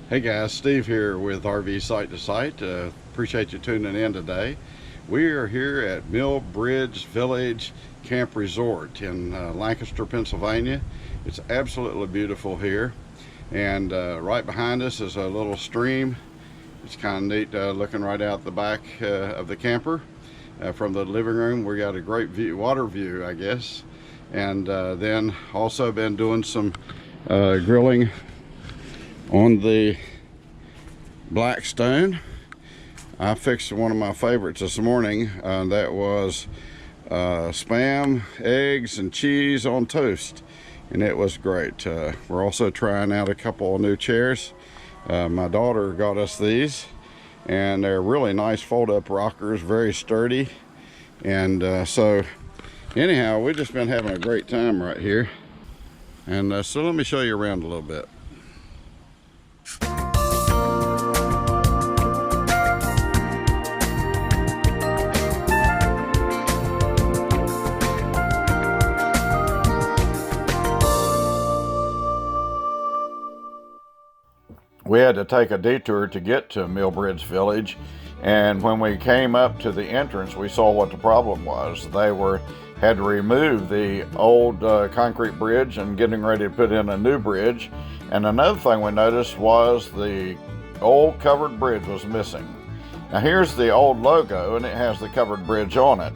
Hey guys, Steve here with RV Site to Site. Appreciate you tuning in today. We are here at Mill Bridge Village Camp Resort in Lancaster, Pennsylvania. It's absolutely beautiful here, and right behind us is a little stream. It's kind of neat looking right out the back of the camper. From the living room we got a great view, water view I guess, and then also been doing some grilling on the Blackstone. I fixed one of my favorites this morning. That was spam, eggs, and cheese on toast, and it was great. We're also trying out a couple of new chairs. My daughter got us these, and they're really nice fold-up rockers, very sturdy. And so anyhow, we've just been having a great time right here. And so let me show you around a little bit. We had to take a detour to get to Millbridge Village, and when we came up to the entrance we saw what the problem was. They had to remove the old concrete bridge and getting ready to put in a new bridge. And another thing we noticed was the old covered bridge was missing. Now here's the old logo, and it has the covered bridge on it,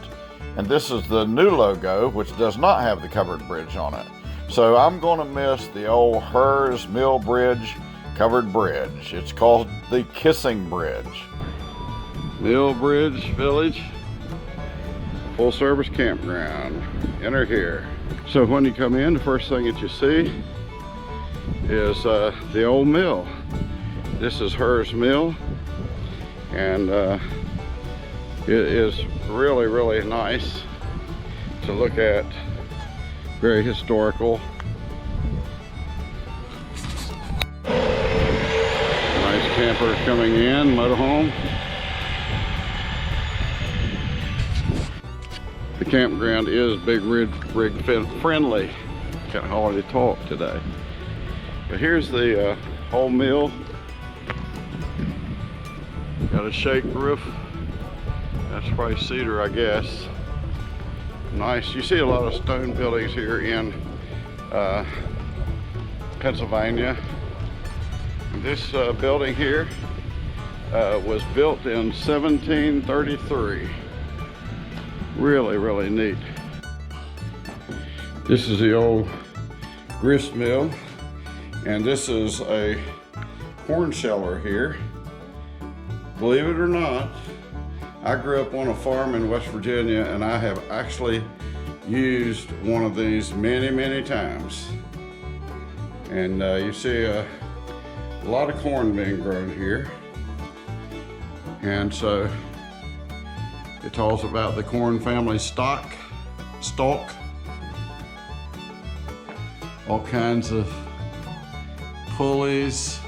and this is the new logo, which does not have the covered bridge on it. So I'm going to miss the old Hers Mill Bridge covered bridge. It's called the Kissing Bridge. Mill Bridge Village, full service campground. Enter here. So when you come in, the first thing that you see is the old mill. This is Hers Mill, and it is really nice to look at. Very historical. Campers coming in, motorhome. The campground is big rig friendly. Can't hardly talk today. But here's the whole mill. Got a shake roof. That's probably cedar, I guess. Nice. You see a lot of stone buildings here in Pennsylvania. This building here was built in 1733. Really neat. This is the old grist mill, and this is a corn sheller here. Believe it or not, I grew up on a farm in West Virginia, and I have actually used one of these many times. And you see a lot of corn being grown here, and so it talks about the corn family stalk, all kinds of pulleys,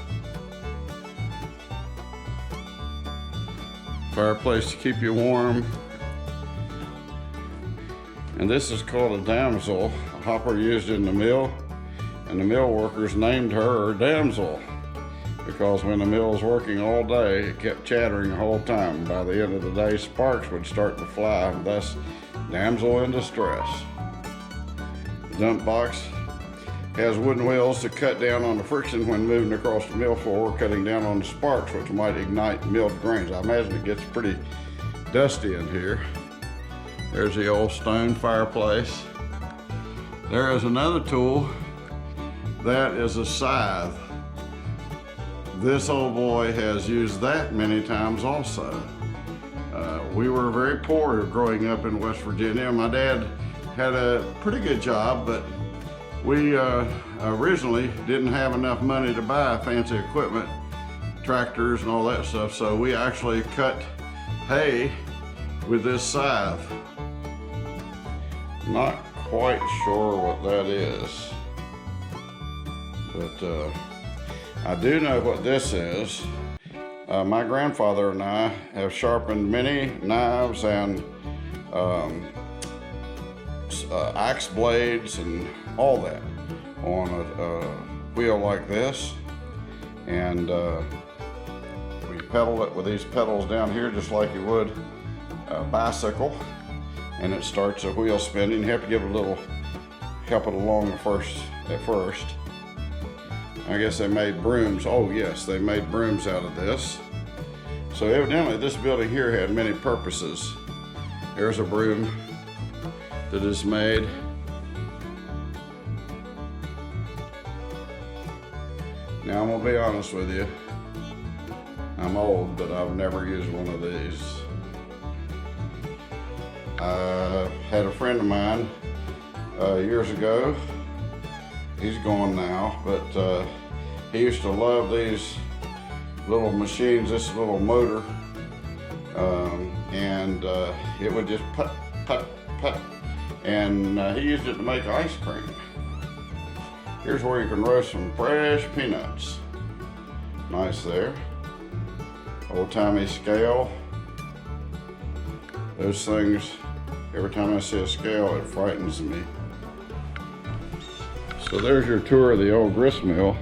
fireplace to keep you warm, and this is called a damsel, a hopper used in the mill, and the mill workers named her Damsel, because when the mill was working all day, it kept chattering the whole time. By the end of the day, sparks would start to fly, thus damsel in distress. The dump box has wooden wheels to cut down on the friction when moving across the mill floor, cutting down on the sparks which might ignite milled grains. I imagine it gets pretty dusty in here. There's the old stone fireplace. There is another tool. That is a scythe. This old boy has used that many times also. We were very poor growing up in West Virginia. My dad had a pretty good job, but we originally didn't have enough money to buy fancy equipment, tractors and all that stuff, so we actually cut hay with this scythe. Not quite sure what that is, but I do know what this is. My grandfather and I have sharpened many knives and axe blades and all that on a wheel like this. And we pedal it with these pedals down here just like you would a bicycle, and it starts the wheel spinning. You have to give it a little help it along at first. I guess they made brooms. Oh yes, they made brooms out of this. So evidently this building here had many purposes. There's a broom that is made. Now I'm gonna be honest with you. I'm old, but I've never used one of these. I had a friend of mine years ago. He's gone now, but he used to love these little machines, this little motor, and it would just put, put, put, and he used it to make ice cream. Here's where you can roast some fresh peanuts. Nice there. Old-timey scale. Those things, every time I see a scale, it frightens me. So there's your tour of the old grist mill.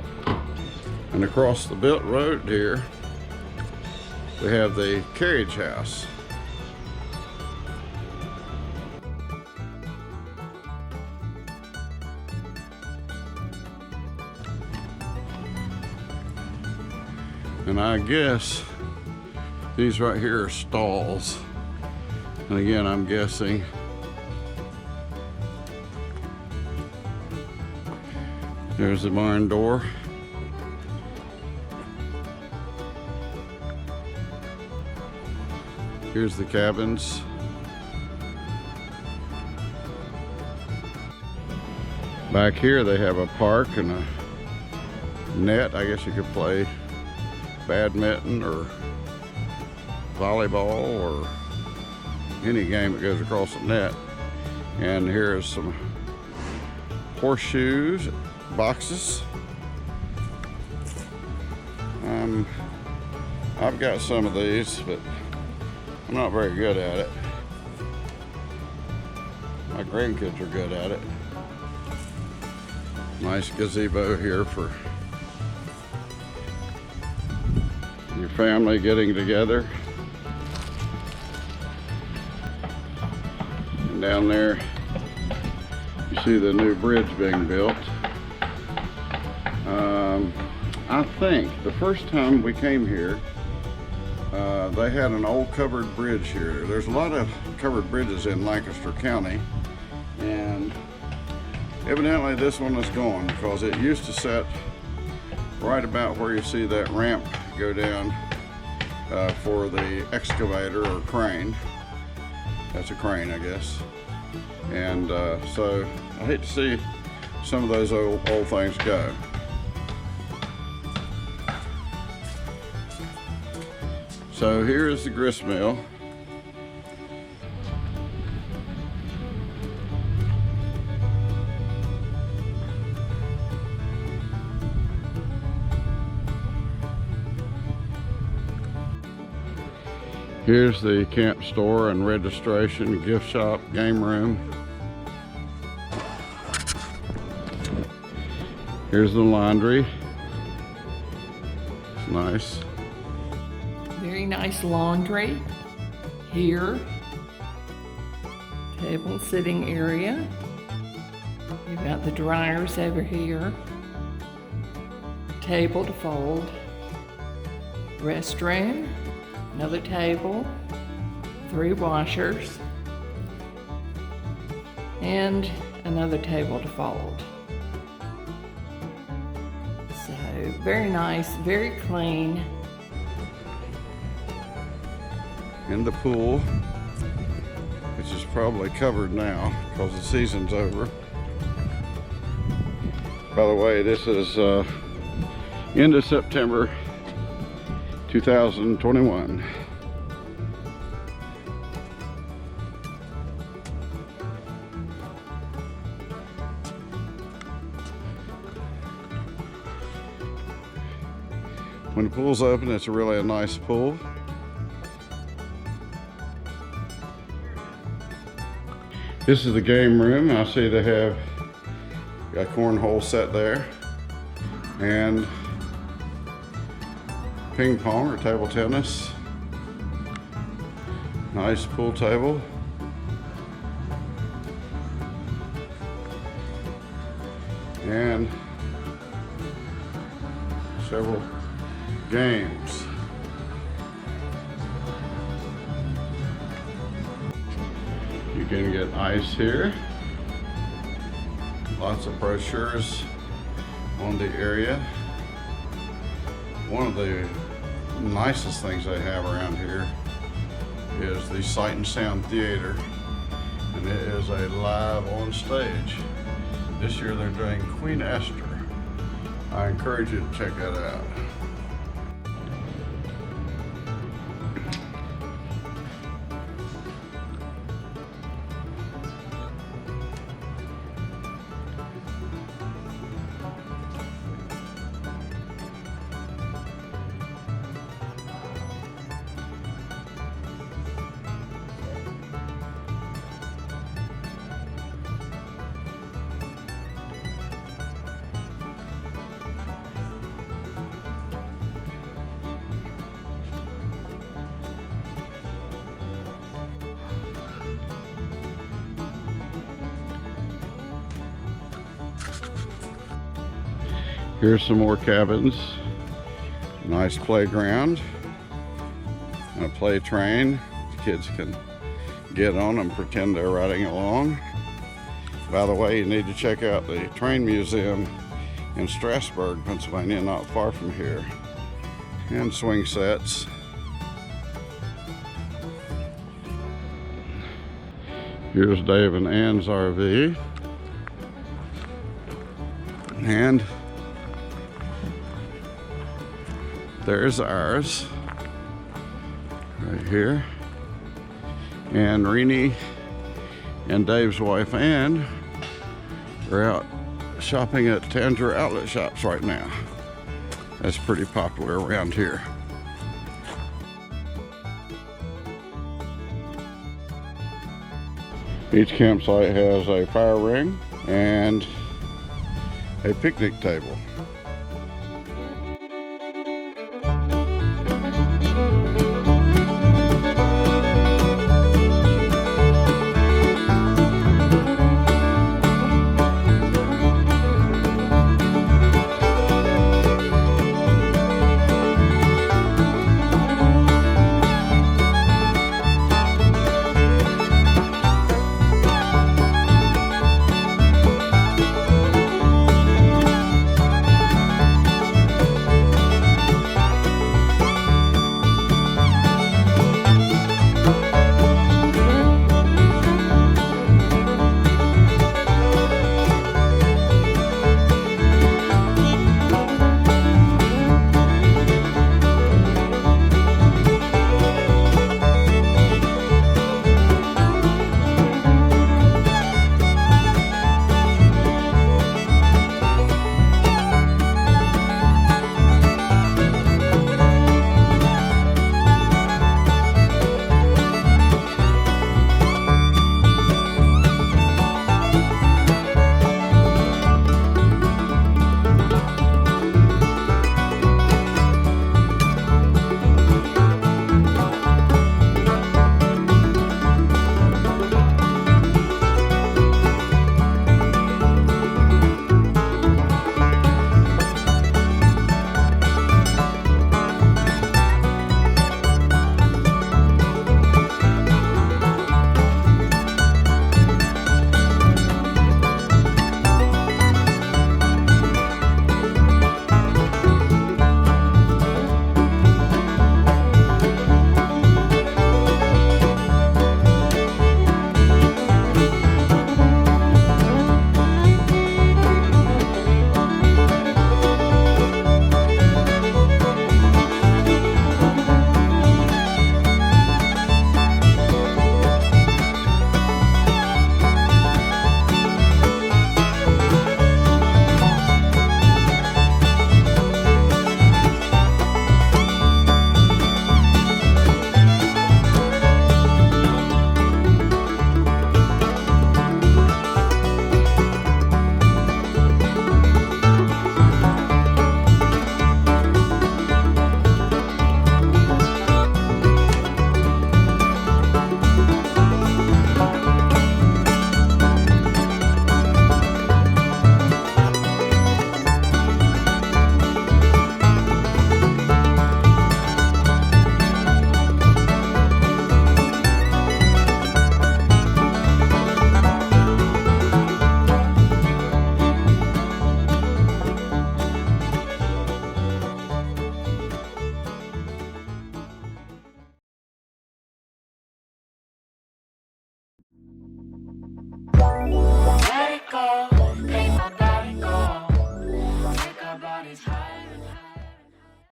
And across the Built Road here, we have the carriage house. And I guess these right here are stalls. And again, I'm guessing there's the barn door. Here's the cabins. Back here they have a park and a net. I guess you could play badminton or volleyball or any game that goes across the net. And here is some horseshoes, boxes. I've got some of these, but I'm not very good at it. My grandkids are good at it. Nice gazebo here for your family getting together. And down there you see the new bridge being built. I think the first time we came here, they had an old covered bridge here. There's a lot of covered bridges in Lancaster County, and evidently this one is gone because it used to set right about where you see that ramp go down for the excavator or crane. That's a crane, I guess. And so I hate to see some of those old things go. So here is the grist mill. Here's the camp store and registration, gift shop, game room. Here's the laundry. It's nice. Very nice laundry here. Table sitting area. You've got the dryers over here. Table to fold. Restroom. Another table. 3 washers. And another table to fold. So very nice, very clean. In the pool, which is probably covered now because the season's over. By the way, this is end of September 2021. When the pool's open, it's really a nice pool. This is the game room. I see they have got cornhole set there, and ping pong or table tennis. Nice pool table. And several games. You can get ice here. Lots of brochures on the area. One of the nicest things they have around here is the Sight and Sound Theater, and it is a live on stage. This year they're doing Queen Esther. I encourage you to check that out. Here's some more cabins. Nice playground and a play train. Kids can get on and pretend they're riding along. By the way, you need to check out the train museum in Strasburg, Pennsylvania, not far from here. And swing sets. Here's Dave and Ann's RV. And there's ours, right here. And Renee and Dave's wife Ann are out shopping at Tanger outlet shops right now. That's pretty popular around here. Each campsite has a fire ring and a picnic table.